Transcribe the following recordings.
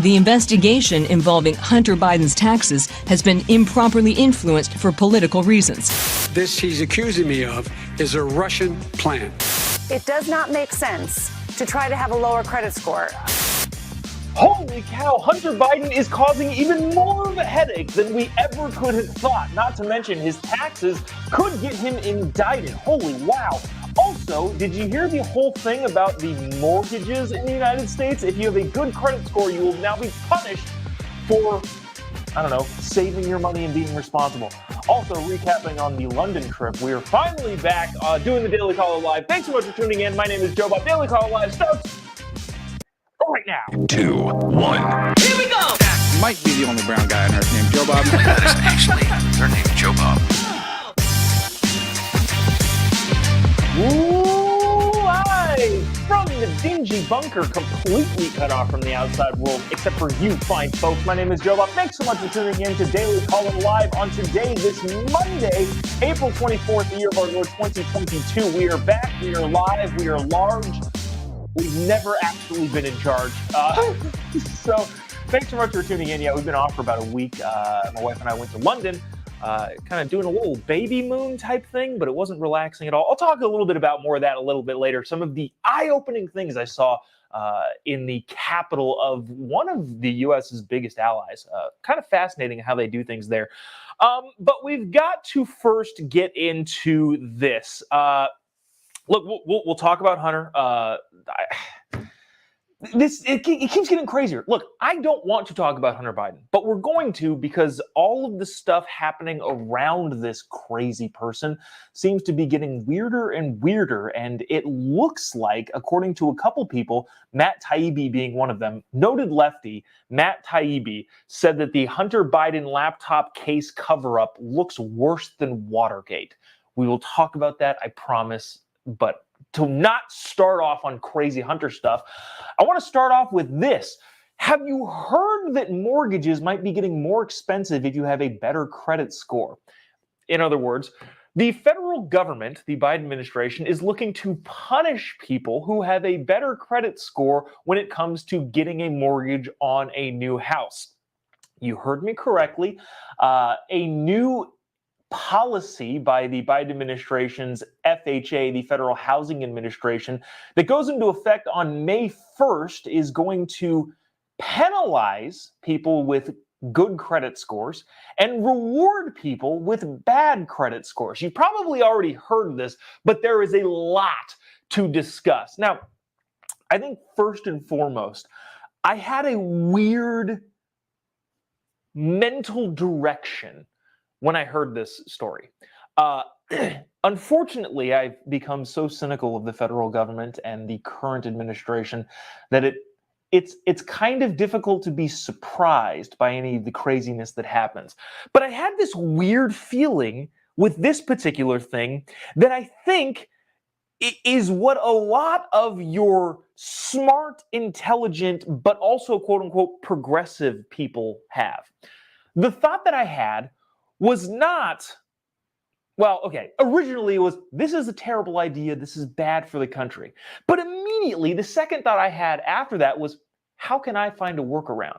The investigation involving Hunter Biden's taxes has been improperly influenced for political reasons. This he's accusing me of is a Russian plan. It does not make sense to try to have a lower credit score. Holy cow, Hunter Biden is causing even more of a headache than we ever could have thought. Not to mention his taxes could get him indicted. Holy wow. Also, did you hear the whole thing about the mortgages in the United States? If you have a good credit score, you will now be punished for, saving your money and being responsible. Also, recapping on the London trip, we are finally back doing the Daily Caller Live. Thanks so much for tuning in. My name is Jobob. Daily Caller Live starts right now. 2, 1. Here we go! Might be the only brown guy on earth named Jobob. That is actually their name, Jobob. Live from the dingy bunker, completely cut off from the outside world, except for you fine folks. My name is Jobob. Thanks so much for tuning in to Daily Caller Live on today, this Monday, April 24th, the year of our Lord 2022. We are back, we are live, we are large. We've never actually been in charge. So thanks so much for tuning in. Yeah, we've been off for about a week. My wife and I went to London. Kind of doing a little baby moon type thing, but it wasn't relaxing at all. I'll talk a little bit about more of that a little bit later. Some of the eye-opening things I saw in the capital of one of the U.S.'s biggest allies. Kind of fascinating how they do things there. But we've got to first get into this. Look, we'll talk about Hunter. It keeps getting crazier. Look, I don't want to talk about Hunter Biden, but we're going to because all of the stuff happening around this crazy person seems to be getting weirder and weirder. And it looks like, according to a couple people, Matt Taibbi being one of them, noted lefty Matt Taibbi said that the Hunter Biden laptop case cover-up looks worse than Watergate. We will talk about that, I promise. But to not start off on crazy Hunter stuff, I want to start off with this. Have you heard that mortgages might be getting more expensive if you have a better credit score? In other words, the federal government, the Biden administration, is looking to punish people who have a better credit score when it comes to getting a mortgage on a new house. You heard me correctly. A new policy by the Biden administration's FHA, the Federal Housing Administration, that goes into effect on May 1st is going to penalize people with good credit scores and reward people with bad credit scores. You've probably already heard this, but there is a lot to discuss. Now, I think first and foremost, I had a weird mental direction when I heard this story. Unfortunately, I've become so cynical of the federal government and the current administration that it's kind of difficult to be surprised by any of the craziness that happens. But I had this weird feeling with this particular thing that I think is what a lot of your smart, intelligent, but also quote-unquote progressive people have. The thought that I had was not, originally it was, this is a terrible idea, this is bad for the country. But immediately, the second thought I had after that was, how can I find a workaround?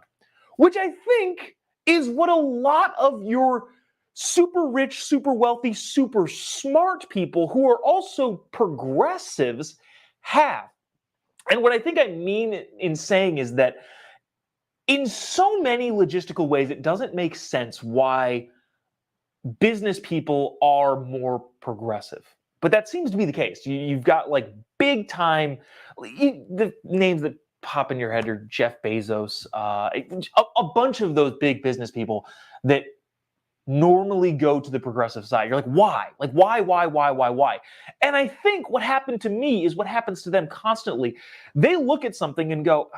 Which I think is what a lot of your super rich, super wealthy, super smart people who are also progressives have. And what I think I mean in saying is that in so many logistical ways, it doesn't make sense why business people are more progressive. But that seems to be the case. You've got like big time, the names that pop in your head are Jeff Bezos, a bunch of those big business people that normally go to the progressive side. You're like, why? Like, why? And I think what happened to me is what happens to them constantly. They look at something and go,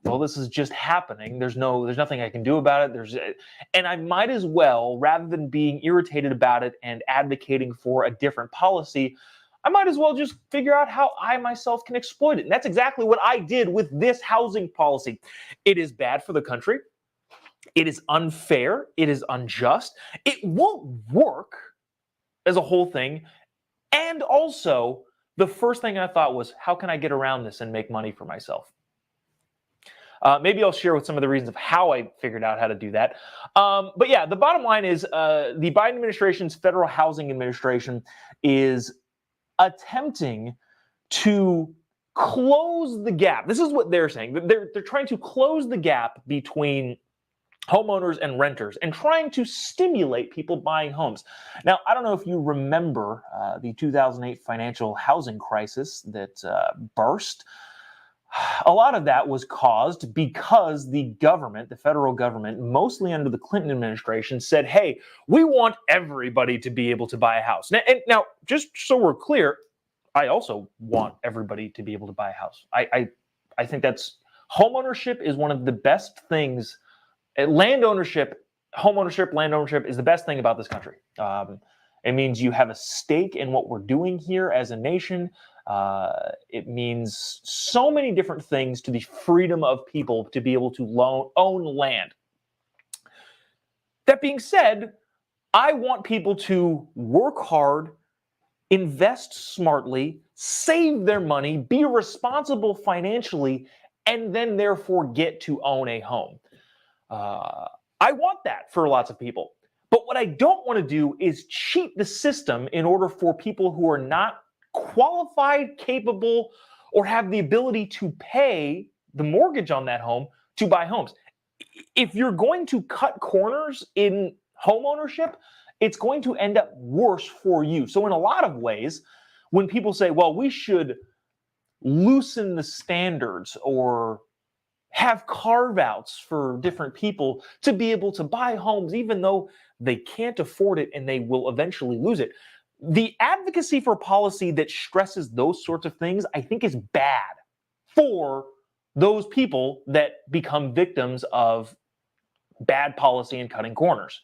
well, this is just happening. There's nothing I can do about it. And I might as well, rather than being irritated about it and advocating for a different policy, I might as well just figure out how I myself can exploit it. And that's exactly what I did with this housing policy. It is bad for the country. It is unfair. It is unjust. It won't work as a whole thing. And also, the first thing I thought was, how can I get around this and make money for myself? Maybe I'll share with some of the reasons of how I figured out how to do that. But yeah, the bottom line is the Biden administration's Federal Housing Administration is attempting to close the gap. This is what they're saying. They're trying to close the gap between homeowners and renters and trying to stimulate people buying homes. Now, I don't know if you remember the 2008 financial housing crisis that burst. A lot of that was caused because the government, the federal government, mostly under the Clinton administration, said, hey, we want everybody to be able to buy a house. Now, just so we're clear, I also want everybody to be able to buy a house. I think that's homeownership is one of the best things. Land ownership is the best thing about this country. It means you have a stake in what we're doing here as a nation. It means so many different things to the freedom of people to be able to own land. That being said, I want people to work hard, invest smartly, save their money, be responsible financially, and then therefore get to own a home. I want that for lots of people. But what I don't want to do is cheat the system in order for people who are not qualified, capable, or have the ability to pay the mortgage on that home to buy homes. If you're going to cut corners in home ownership, it's going to end up worse for you. So in a lot of ways, when people say, well, we should loosen the standards or have carve-outs for different people to be able to buy homes, even though they can't afford it and they will eventually lose it. The advocacy for policy that stresses those sorts of things, I think, is bad for those people that become victims of bad policy and cutting corners.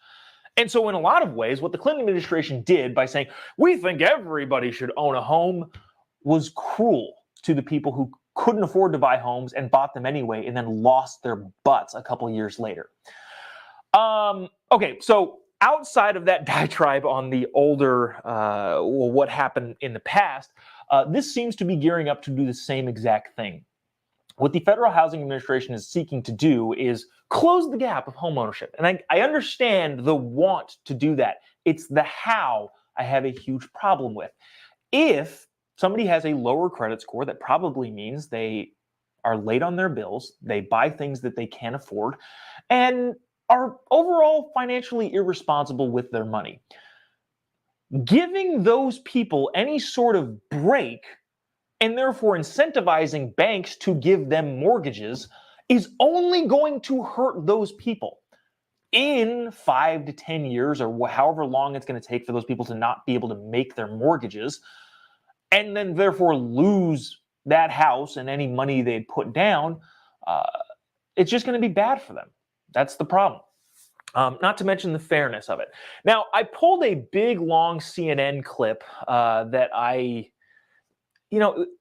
And so in a lot of ways, what the Clinton administration did by saying, we think everybody should own a home, was cruel to the people who couldn't afford to buy homes and bought them anyway and then lost their butts a couple of years later. Okay, so outside of that diatribe on the older, what happened in the past, this seems to be gearing up to do the same exact thing. What the Federal Housing Administration is seeking to do is close the gap of homeownership. And I understand the want to do that. It's the how I have a huge problem with. If somebody has a lower credit score, that probably means they are late on their bills, they buy things that they can't afford, and are overall financially irresponsible with their money. Giving those people any sort of break and therefore incentivizing banks to give them mortgages is only going to hurt those people. In 5 to 10 years or however long it's going to take for those people to not be able to make their mortgages, and then therefore lose that house and any money they'd put down, it's just going to be bad for them. That's the problem. Not to mention the fairness of it. Now, I pulled a big, long CNN clip that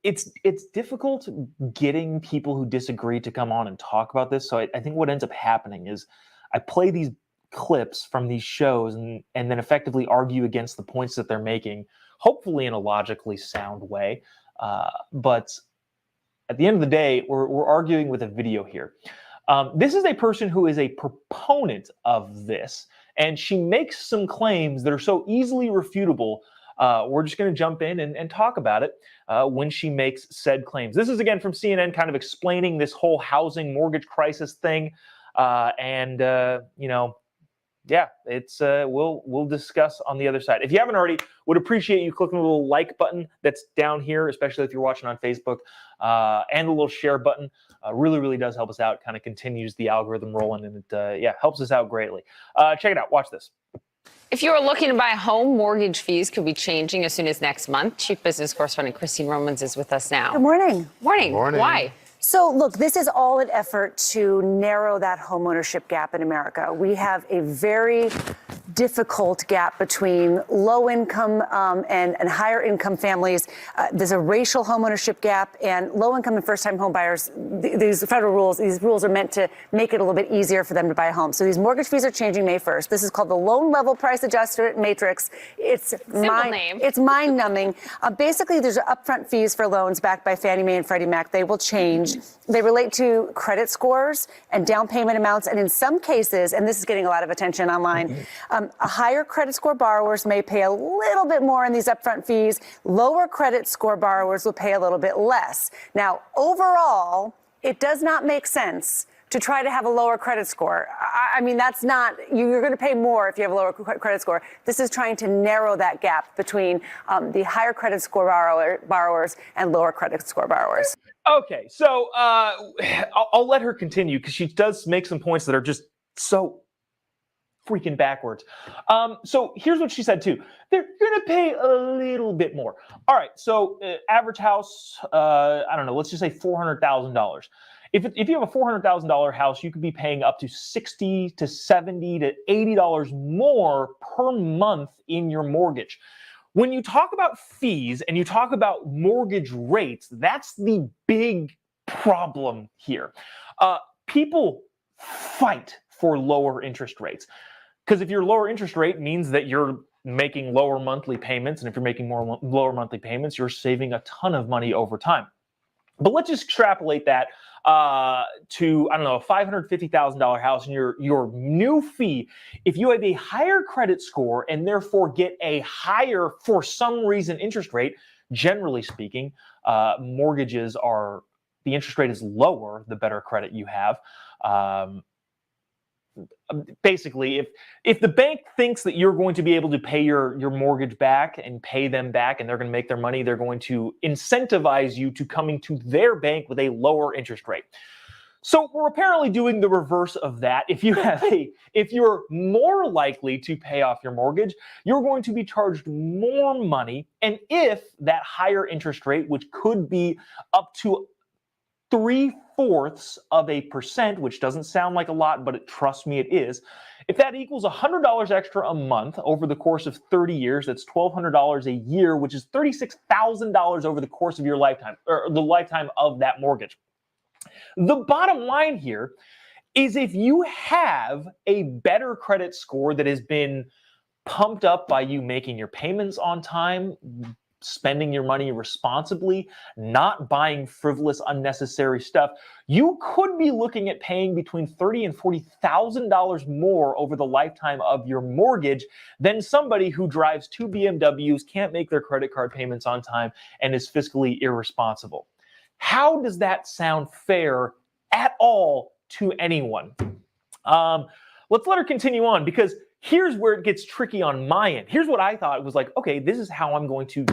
it's difficult getting people who disagree to come on and talk about this. So I think what ends up happening is I play these clips from these shows and then effectively argue against the points that they're making, hopefully in a logically sound way. But at the end of the day, we're arguing with a video here. This is a person who is a proponent of this, and she makes some claims that are so easily refutable. We're just going to jump in and talk about it when she makes said claims. This is, again, from CNN, kind of explaining this whole housing mortgage crisis thing. Yeah, it's we'll discuss on the other side. If you haven't already, would appreciate you clicking the little like button that's down here, especially if you're watching on Facebook, and the little share button. Really, really does help us out. Kind of continues the algorithm rolling, and it helps us out greatly. Check it out. Watch this. If you are looking to buy a home, mortgage fees could be changing as soon as next month. Chief Business Correspondent Christine Romans is with us now. Good morning. Morning. Morning. Why? So, look, this is all an effort to narrow that homeownership gap in America. We have a very difficult gap between low income and higher income families. There's a racial homeownership gap, and low income and first time home buyers, these federal rules, these rules are meant to make it a little bit easier for them to buy a home. So these mortgage fees are changing May 1st. This is called the loan level price adjustment matrix. It's mind numbing. Basically, there's upfront fees for loans backed by Fannie Mae and Freddie Mac. They will change. They relate to credit scores and down payment amounts. And in some cases, and this is getting a lot of attention online, a higher credit score borrowers may pay a little bit more in these upfront fees. Lower credit score borrowers will pay a little bit less. Now, overall, it does not make sense to try to have a lower credit score. I mean, that's not, you're going to pay more if you have a lower credit score. This is trying to narrow that gap between the higher credit score borrowers and lower credit score borrowers. Okay, so I'll let her continue because she does make some points that are just so freaking backwards. So here's what she said too. They're going to pay a little bit more. All right, so average house, I don't know, let's just say $400,000. If you have a $400,000 house, you could be paying up to $60 to $70 to $80 more per month in your mortgage. When you talk about fees and you talk about mortgage rates, that's the big problem here. People fight for lower interest rates because if your lower interest rate means that you're making lower monthly payments, and if you're making lower monthly payments, you're saving a ton of money over time. But let's just extrapolate that to, I don't know, a $550,000 house, and your new fee, if you have a higher credit score and therefore get a higher, for some reason, interest rate, generally speaking, mortgages are, the interest rate is lower the better credit you have. Basically, if the bank thinks that you're going to be able to pay your mortgage back and pay them back and they're going to make their money, they're going to incentivize you to coming to their bank with a lower interest rate. So we're apparently doing the reverse of that. If you're more likely to pay off your mortgage, you're going to be charged more money. And if that higher interest rate, which could be up to 0.75%, which doesn't sound like a lot, but trust me, it is. If that equals $100 extra a month over the course of 30 years, that's $1,200 a year, which is $36,000 over the course of your lifetime, or the lifetime of that mortgage. The bottom line here is if you have a better credit score that has been pumped up by you making your payments on time, spending your money responsibly, not buying frivolous, unnecessary stuff, you could be looking at paying between $30,000 and $40,000 more over the lifetime of your mortgage than somebody who drives 2 BMWs, can't make their credit card payments on time, and is fiscally irresponsible. How does that sound fair at all to anyone? Let's let her continue on, because here's where it gets tricky on my end. Here's what I thought. It was like, okay, this is how I'm going to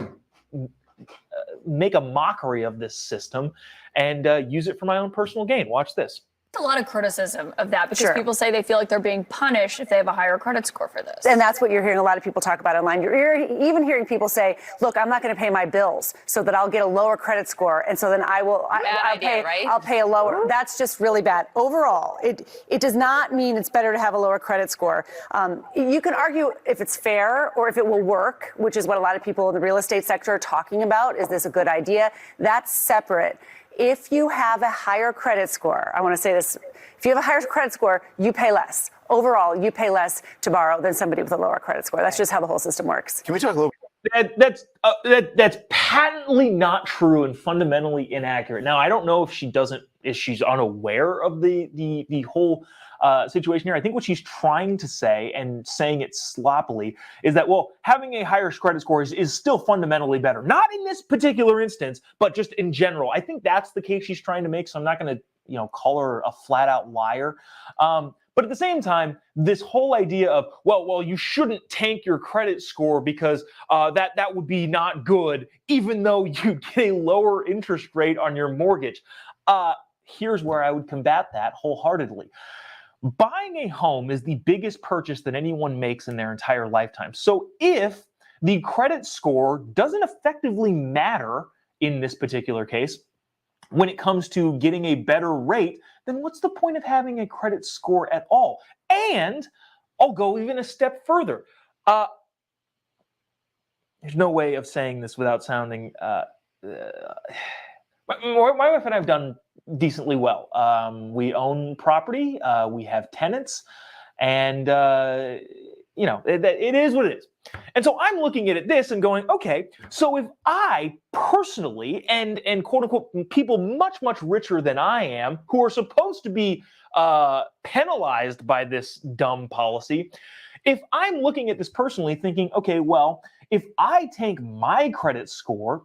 make a mockery of this system and use it for my own personal gain. Watch this. A lot of criticism of that because people say they feel like they're being punished if they have a higher credit score for this. And that's what you're hearing a lot of people talk about online. You're even hearing people say, look, I'm not going to pay my bills so that I'll get a lower credit score. And so then I'll pay a lower. That's just really bad. Overall, it does not mean it's better to have a lower credit score. You can argue if it's fair or if it will work, which is what a lot of people in the real estate sector are talking about. Is this a good idea? That's separate. If you have a higher credit score, I want to say this, if you have a higher credit score, you pay less. Overall, you pay less to borrow than somebody with a lower credit score. That's just how the whole system works. Can we talk a little bit? That's patently not true and fundamentally inaccurate. Now, I don't know if she's unaware of the whole situation here. I think what she's trying to say, and saying it sloppily, is that, well, having a higher credit score is still fundamentally better. Not in this particular instance, but just in general. I think that's the case she's trying to make, so I'm not going to call her a flat-out liar. But at the same time, this whole idea of, well, you shouldn't tank your credit score because that would be not good, even though you get a lower interest rate on your mortgage. Here's where I would combat that wholeheartedly. Buying a home is the biggest purchase that anyone makes in their entire lifetime. So if the credit score doesn't effectively matter in this particular case, when it comes to getting a better rate, then what's the point of having a credit score at all? And I'll go even a step further. There's no way of saying this without sounding. My wife and I have done decently well. We own property. We have tenants, and it is what it is. And so I'm looking at this and going, okay, so if I personally and quote unquote people much richer than I am, who are supposed to be penalized by this dumb policy, if I'm looking at this personally thinking, okay, well, if I tank my credit score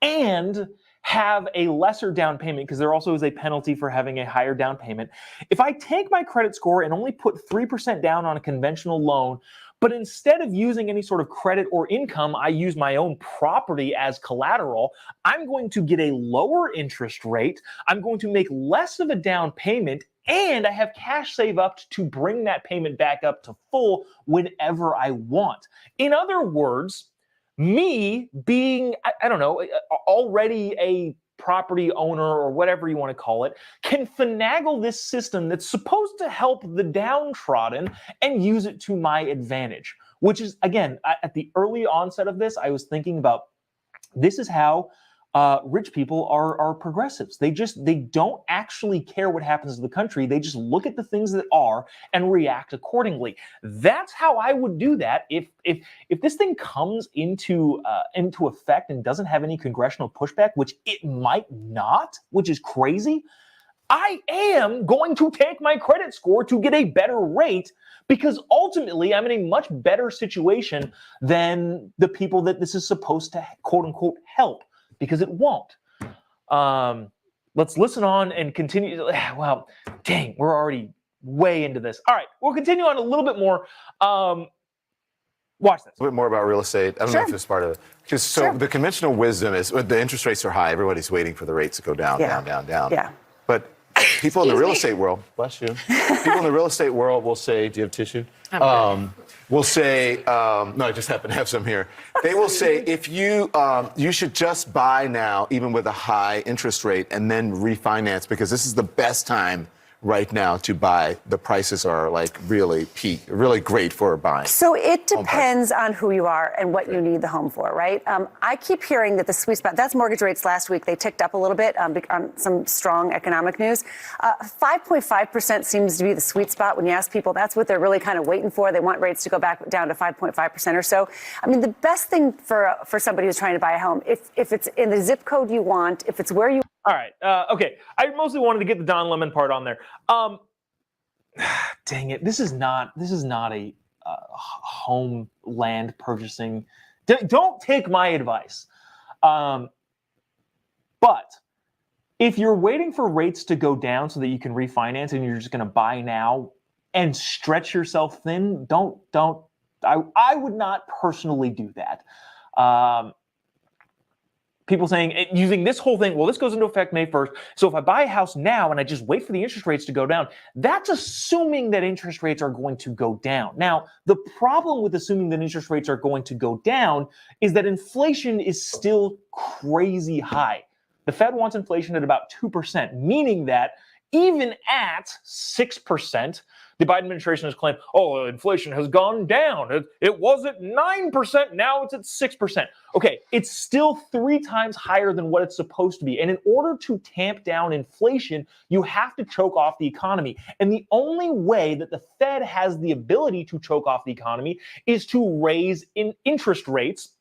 and have a lesser down payment, because there also is a penalty for having a higher down payment. If I take my credit score and only put 3% down on a conventional loan, but instead of using any sort of credit or income, I use my own property as collateral, I'm going to get a lower interest rate. I'm going to make less of a down payment, and I have cash save up to bring that payment back up to full whenever I want. In other words, me being, I don't know, already a property owner or whatever you want to call it, can finagle this system that's supposed to help the downtrodden and use it to my advantage. Which is, again, at the early onset of this, I was thinking about this is how rich people are progressives. They don't actually care what happens to the country. They just look at the things that are and react accordingly. That's how I would do that if this thing comes into effect and doesn't have any congressional pushback, which it might not, which is crazy. I am going to take my credit score to get a better rate because ultimately I'm in a much better situation than the people that this is supposed to quote unquote help. Because it won't. Let's listen on and continue. Well, dang, we're already way into this. All right, we'll continue on a little bit more. Watch this. A bit more about real estate. I don't know if it's part of it. Because the conventional wisdom is when the interest rates are high, everybody's waiting for the rates to go down, down. Yeah. But people in the real estate world, bless you, people in the real estate world will say, do you have tissue? Will say, no, I just happen to have some here. They will say, if you should just buy now, even with a high interest rate, and then refinance, because this is the best time right now to buy. The prices are like really really great for buying. So it depends on who you are and what you need the home for, right? I keep hearing that the sweet spot, that's mortgage rates last week, they ticked up a little bit on some strong economic news. 5.5% seems to be the sweet spot when you ask people, that's what they're really kind of waiting for. They want rates to go back down to 5.5% or so. I mean, the best thing for somebody who's trying to buy a home, if it's in the zip code you want, if it's where you All right. Okay. I mostly wanted to get the Don Lemon part on there. Dang it. This is not a home land purchasing. Don't take my advice. But if you're waiting for rates to go down so that you can refinance and you're just going to buy now and stretch yourself thin, I would not personally do that. People saying, using this whole thing, well, this goes into effect May 1st. So if I buy a house now and I just wait for the interest rates to go down, that's assuming that interest rates are going to go down. Now, the problem with assuming that interest rates are going to go down is that inflation is still crazy high. The Fed wants inflation at about 2%, meaning that even at 6%, the Biden administration has claimed, oh, inflation has gone down. It was at 9%. Now it's at 6%. Okay, it's still 3 times higher than what it's supposed to be. And in order to tamp down inflation, you have to choke off the economy. And the only way that the Fed has the ability to choke off the economy is to raise interest rates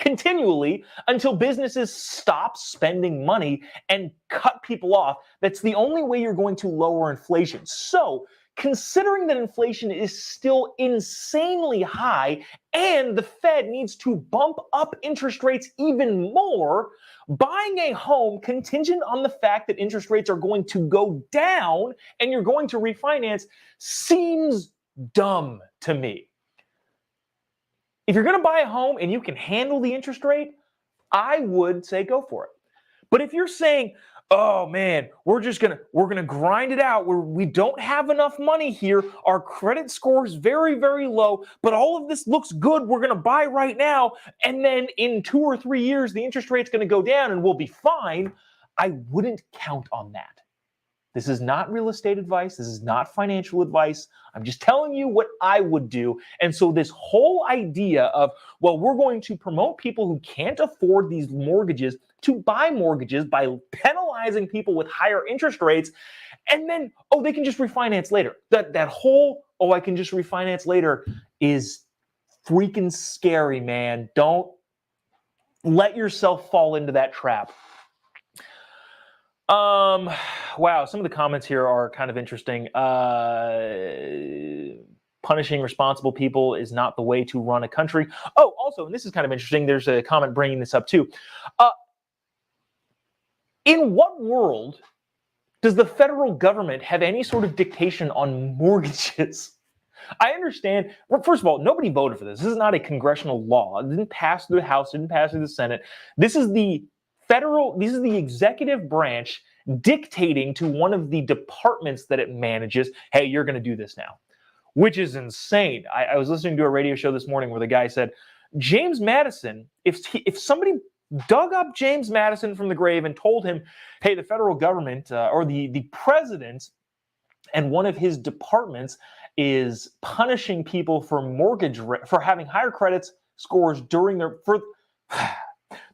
continually until businesses stop spending money and cut people off. That's the only way you're going to lower inflation. So, considering that inflation is still insanely high and the Fed needs to bump up interest rates even more, buying a home contingent on the fact that interest rates are going to go down and you're going to refinance seems dumb to me. If you're going to buy a home and you can handle the interest rate, I would say go for it. But if you're saying, oh man, we're gonna grind it out. We don't have enough money here. Our credit score is very, very low, but all of this looks good. We're gonna buy right now, and then in 2 or 3 years, the interest rate's gonna go down and we'll be fine. I wouldn't count on that. This is not real estate advice. This is not financial advice. I'm just telling you what I would do. And so this whole idea of, well, we're going to promote people who can't afford these mortgages to buy mortgages by penalizing people with higher interest rates, and then, oh, they can just refinance later. That whole, oh, I can just refinance later is freaking scary, man. Don't let yourself fall into that trap. Wow, some of the comments here are kind of interesting. Punishing responsible people is not the way to run a country. Oh, also, and this is kind of interesting, there's a comment bringing this up too. In what world does the federal government have any sort of dictation on mortgages? I understand. Well, first of all, nobody voted for this. This is not a congressional law. It didn't pass through the House, didn't pass through the Senate. This is the executive branch dictating to one of the departments that it manages, hey, you're going to do this now, which is insane. I was listening to a radio show this morning where the guy said, James Madison, if somebody dug up James Madison from the grave and told him, hey, the federal government or the president and one of his departments is punishing people for having higher credit scores during their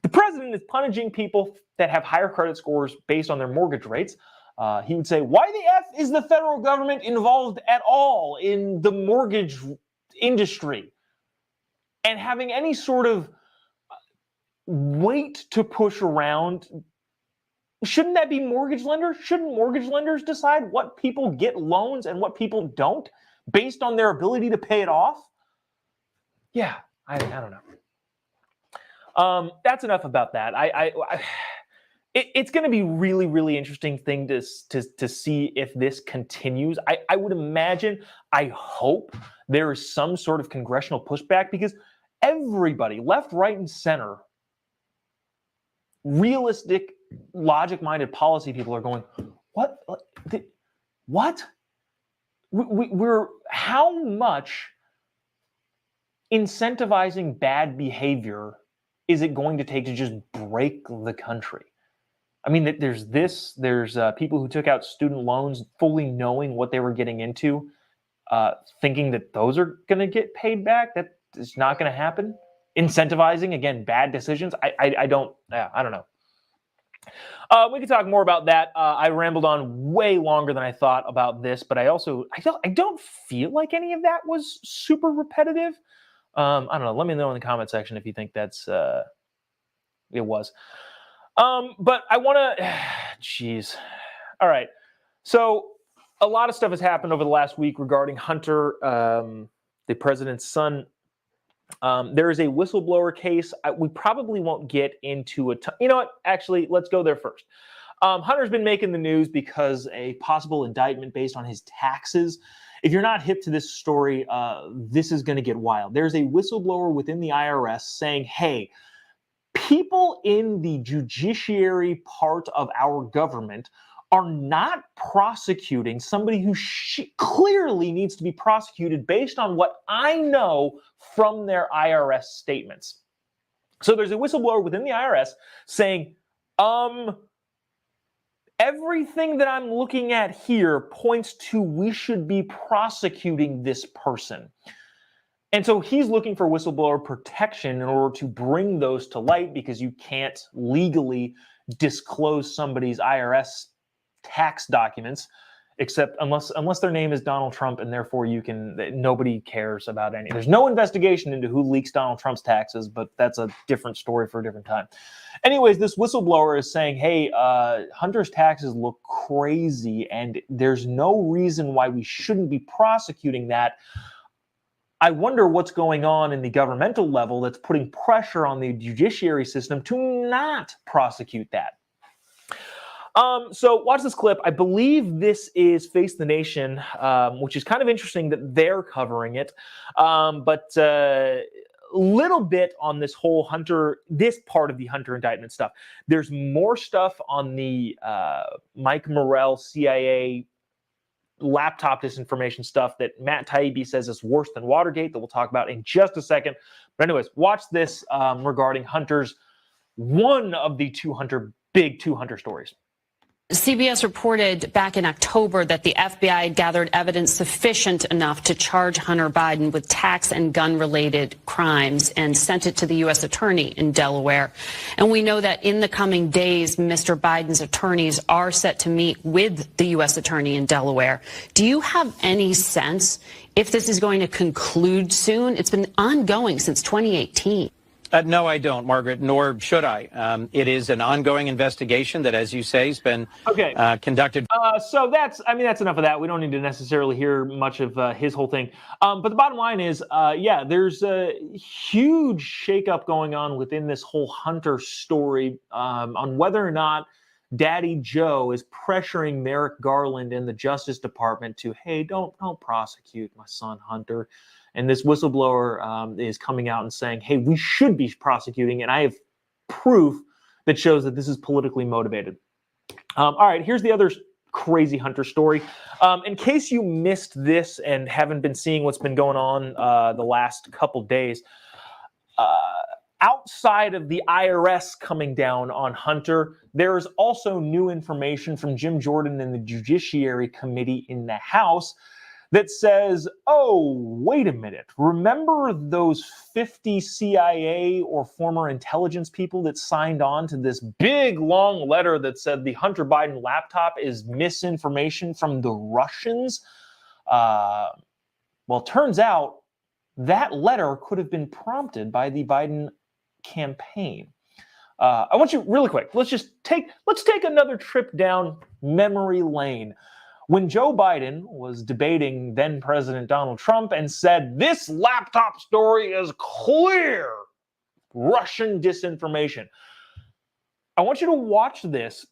the president is punishing people that have higher credit scores based on their mortgage rates. He would say, why the F is the federal government involved at all in the mortgage industry and having any sort of weight to push around? Shouldn't that be mortgage lenders? Shouldn't mortgage lenders decide what people get loans and what people don't based on their ability to pay it off? Yeah, I don't know. That's enough about that. It's going to be really, really interesting thing to see if this continues. I would imagine, I hope there is some sort of congressional pushback because everybody, left, right, and center, realistic, logic-minded policy people are going, what? What? We're how much incentivizing bad behavior is it going to take to just break the country? I mean, there's people who took out student loans fully knowing what they were getting into, thinking that those are going to get paid back. That is not going to happen. Incentivizing, again, bad decisions. I don't know. We could talk more about that. I rambled on way longer than I thought about this, but I don't feel like any of that was super repetitive. I don't know. Let me know in the comment section if you think that's it was. But I want to. Jeez. All right. So a lot of stuff has happened over the last week regarding Hunter, the president's son. There is a whistleblower case. We probably won't get into it. You know what? Actually, let's go there first. Hunter's been making the news because a possible indictment based on his taxes. If you're not hip to this story, this is going to get wild. There's a whistleblower within the IRS saying, hey, people in the judiciary part of our government are not prosecuting somebody who clearly needs to be prosecuted based on what I know from their IRS statements. So there's a whistleblower within the IRS saying, everything that I'm looking at here points to we should be prosecuting this person. And so he's looking for whistleblower protection in order to bring those to light because you can't legally disclose somebody's IRS tax documents, except unless their name is Donald Trump, and therefore nobody cares about any. There's no investigation into who leaks Donald Trump's taxes, but that's a different story for a different time. Anyways, this whistleblower is saying, hey, Hunter's taxes look crazy, and there's no reason why we shouldn't be prosecuting that. I wonder what's going on in the governmental level that's putting pressure on the judiciary system to not prosecute that. So watch this clip. I believe this is Face the Nation, which is kind of interesting that they're covering it. But a little bit on this whole Hunter, this part of the Hunter indictment stuff. There's more stuff on the Mike Morrell CIA laptop disinformation stuff that Matt Taibbi says is worse than Watergate that we'll talk about in just a second. But anyways, watch this regarding Hunter's one of the big 200 stories. CBS reported back in October that the FBI gathered evidence sufficient enough to charge Hunter Biden with tax and gun-related crimes and sent it to the U.S. attorney in Delaware. And we know that in the coming days, Mr. Biden's attorneys are set to meet with the U.S. attorney in Delaware. Do you have any sense if this is going to conclude soon? It's been ongoing since 2018. No, I don't, Margaret, nor should I. It is an ongoing investigation that, as you say, has been conducted. So that's enough of that. We don't need to necessarily hear much of his whole thing. But the bottom line is, there's a huge shakeup going on within this whole Hunter story on whether or not Daddy Joe is pressuring Merrick Garland and the Justice Department to, hey, don't prosecute my son Hunter. And this whistleblower is coming out and saying, hey, we should be prosecuting. And I have proof that shows that this is politically motivated. All right, here's the other crazy Hunter story. In case you missed this and haven't been seeing what's been going on the last couple days, outside of the IRS coming down on Hunter, there is also new information from Jim Jordan and the Judiciary Committee in the House that says, oh, wait a minute. Remember those 50 CIA or former intelligence people that signed on to this big, long letter that said the Hunter Biden laptop is misinformation from the Russians? Well, it turns out that letter could have been prompted by the Biden campaign. I want you, really quick, let's take another trip down memory lane. When Joe Biden was debating then President Donald Trump and said, this laptop story is clear Russian disinformation. I want you to watch this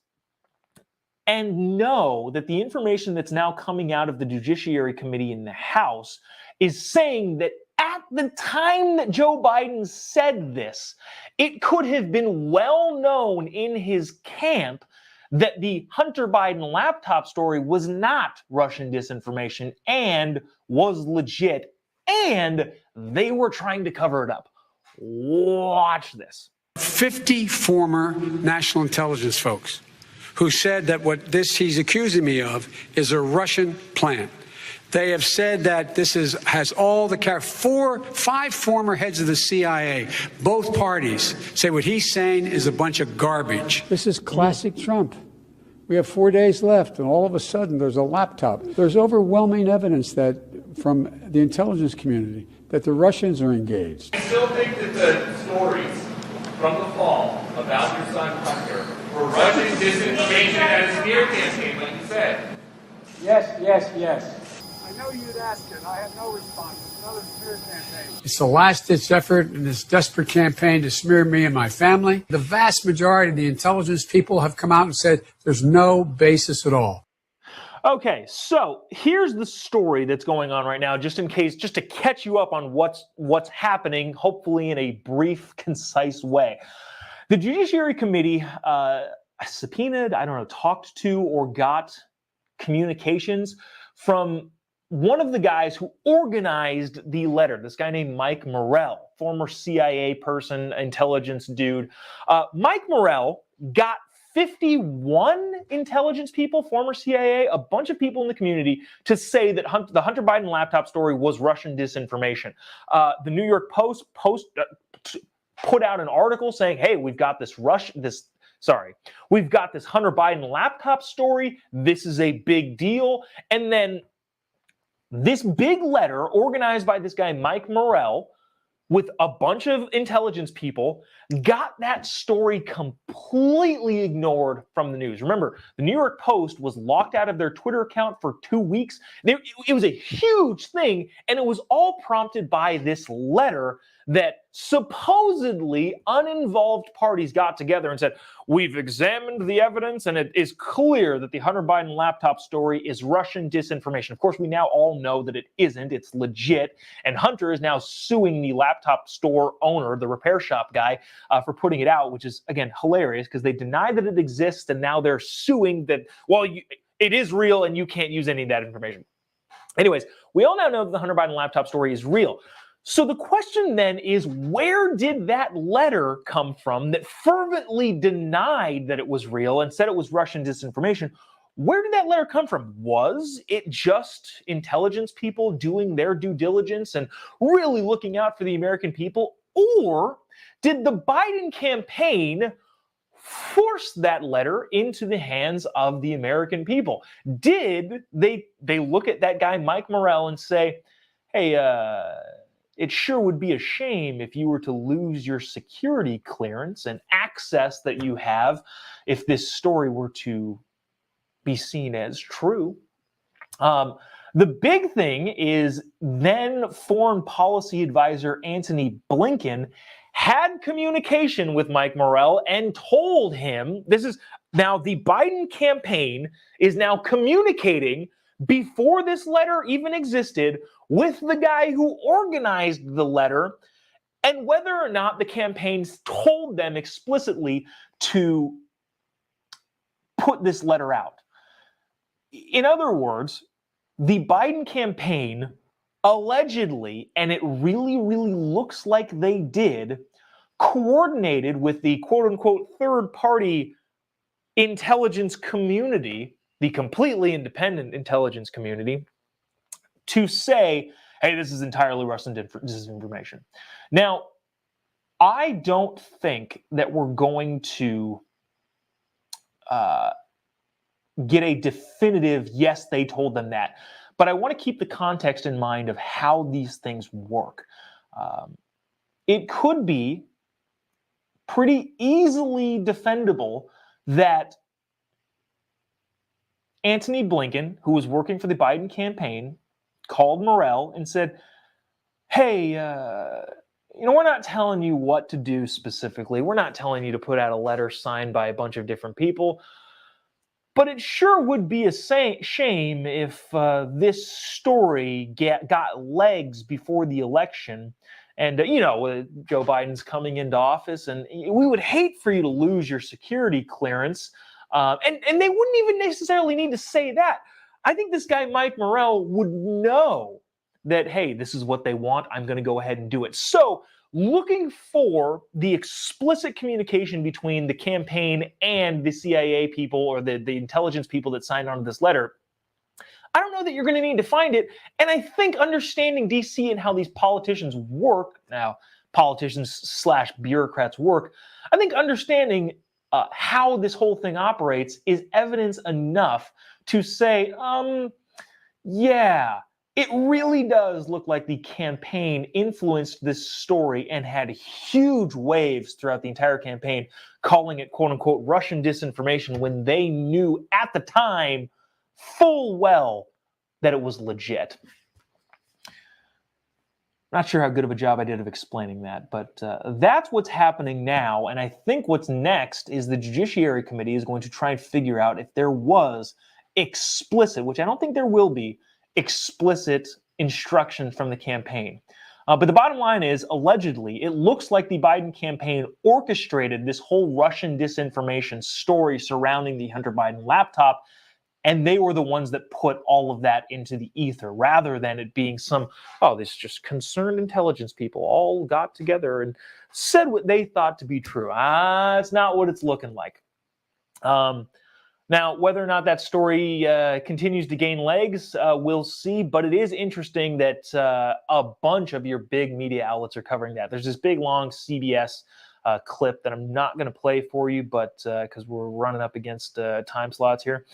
and know that the information that's now coming out of the Judiciary Committee in the House is saying that at the time that Joe Biden said this, it could have been well known in his camp that the Hunter Biden laptop story was not Russian disinformation and was legit, and they were trying to cover it up. Watch this. 50 former national intelligence folks who said that what he's accusing me of is a Russian plant. They have said that this has all the 5 former heads of the CIA, both parties, say what he's saying is a bunch of garbage. This is classic Trump. We have 4 days left, and all of a sudden there's a laptop. There's overwhelming evidence that from the intelligence community that the Russians are engaged. I still think that the stories from the fall about your son Hunter were Russian disinformation and a smear campaign, like you said. Yes. I know you'd ask it. I have no response. It's another smear campaign. It's the last-ditch effort in this desperate campaign to smear me and my family. The vast majority of the intelligence people have come out and said there's no basis at all. Okay, so here's the story that's going on right now, just in case, just to catch you up on what's happening, hopefully in a brief, concise way. The Judiciary Committee subpoenaed, talked to or got communications from one of the guys who organized the letter, this guy named Mike Morrell, former CIA person, intelligence dude. Mike Morrell got 51 intelligence people, former CIA, a bunch of people in the community to say that the Hunter Biden laptop story was Russian disinformation. The New York Post put out an article saying, hey, we've got this Hunter Biden laptop story. This is a big deal. And then this big letter organized by this guy, Mike Morrell, with a bunch of intelligence people, got that story completely ignored from the news. Remember, the New York Post was locked out of their Twitter account for 2 weeks. It was a huge thing, and it was all prompted by this letter that supposedly uninvolved parties got together and said, we've examined the evidence and it is clear that the Hunter Biden laptop story is Russian disinformation. Of course, we now all know that it isn't. It's legit. And Hunter is now suing the laptop store owner, the repair shop guy, for putting it out, which is, again, hilarious because they deny that it exists and now they're suing that, it is real and you can't use any of that information. Anyways, we all now know that the Hunter Biden laptop story is real. So the question then is, where did that letter come from that fervently denied that it was real and said it was Russian disinformation? Where did that letter come from? Was it just intelligence people doing their due diligence and really looking out for the American people? Or did the Biden campaign force that letter into the hands of the American people? Did they look at that guy, Mike Morell, and say, hey, it sure would be a shame if you were to lose your security clearance and access that you have if this story were to be seen as true. The big thing is then Foreign Policy Advisor Antony Blinken had communication with Mike Morell and told him, this is now the Biden campaign is now communicating before this letter even existed with the guy who organized the letter, and whether or not the campaigns told them explicitly to put this letter out. In other words, the Biden campaign allegedly, and it really, really looks like they did, coordinated with the quote-unquote third-party intelligence community, the completely independent intelligence community, to say, hey, this is entirely Russian disinformation. Now, I don't think that we're going to get a definitive, yes, they told them that. But I want to keep the context in mind of how these things work. It could be pretty easily defendable that Antony Blinken, who was working for the Biden campaign, called Morell and said, hey, we're not telling you what to do specifically. We're not telling you to put out a letter signed by a bunch of different people. But it sure would be a shame if this story got legs before the election. And, Joe Biden's coming into office, and we would hate for you to lose your security clearance. And they wouldn't even necessarily need to say that. I think this guy, Mike Morell, would know that, hey, this is what they want. I'm going to go ahead and do it. So looking for the explicit communication between the campaign and the CIA people or the intelligence people that signed on to this letter, I don't know that you're going to need to find it. And I think understanding DC and how these politicians work, now politicians / bureaucrats work, I think understanding how this whole thing operates is evidence enough to say, yeah, it really does look like the campaign influenced this story and had huge waves throughout the entire campaign, calling it quote unquote Russian disinformation when they knew at the time full well that it was legit. Not sure how good of a job I did of explaining that, but that's what's happening now. And I think what's next is the Judiciary Committee is going to try and figure out if there was explicit, which I don't think there will be, explicit instruction from the campaign. But the bottom line is, allegedly, it looks like the Biden campaign orchestrated this whole Russian disinformation story surrounding the Hunter Biden laptop, and they were the ones that put all of that into the ether, rather than it being some, this just concerned intelligence people all got together and said what they thought to be true. It's not what it's looking like. Now, whether or not that story continues to gain legs, we'll see. But it is interesting that a bunch of your big media outlets are covering that. There's this big, long CBS clip that I'm not going to play for you, but because we're running up against time slots here.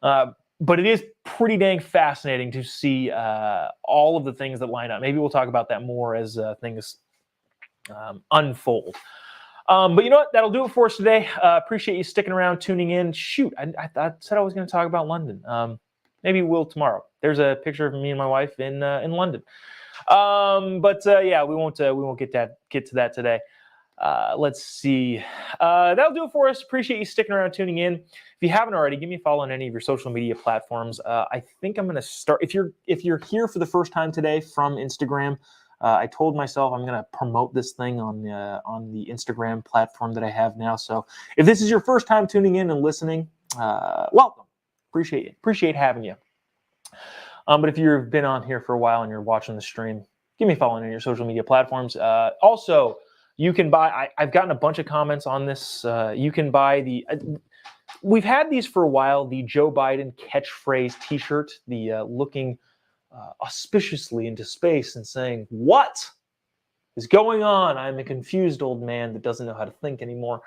But it is pretty dang fascinating to see all of the things that line up. Maybe we'll talk about that more as things unfold. But you know what? That'll do it for us today. Appreciate you sticking around, tuning in. Shoot, I said I was going to talk about London. Maybe we'll tomorrow. There's a picture of me and my wife in London. But yeah, we won't get to that today. Let's see. That'll do it for us. Appreciate you sticking around, tuning in. If you haven't already, give me a follow on any of your social media platforms. I think I'm going to start. If you're here for the first time today from Instagram, I told myself I'm going to promote this thing on the Instagram platform that I have now. So if this is your first time tuning in and listening, welcome. Appreciate having you. But if you've been on here for a while and you're watching the stream, give me a follow on your social media platforms. Also, you can buy, I've gotten a bunch of comments on this. You can buy the, we've had these for a while, the Joe Biden catchphrase t-shirt, the looking auspiciously into space and saying, "What is going on? I'm a confused old man that doesn't know how to think anymore."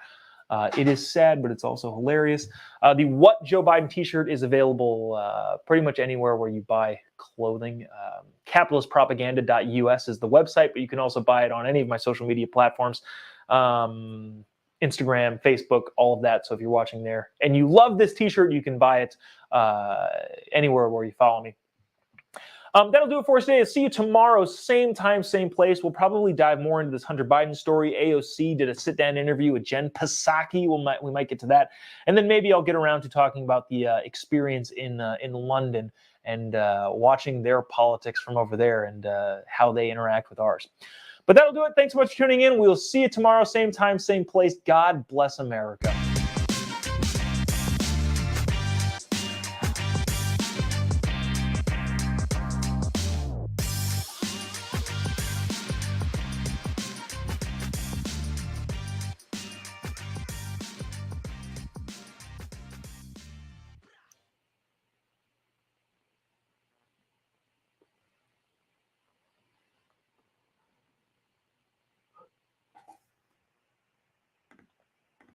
It is sad, but it's also hilarious. The What Joe Biden t-shirt is available pretty much anywhere where you buy clothing. Capitalistpropaganda.us is the website, but you can also buy it on any of my social media platforms. Instagram, Facebook, all of that. So if you're watching there and you love this t-shirt, you can buy it anywhere where you follow me. That'll do it for us today. I'll see you tomorrow, same time, same place. We'll probably dive more into this Hunter Biden story. AOC did a sit-down interview with Jen Psaki. We might get to that. And then maybe I'll get around to talking about the experience in London and watching their politics from over there and how they interact with ours. But that'll do it. Thanks so much for tuning in. We'll see you tomorrow, same time, same place. God bless America.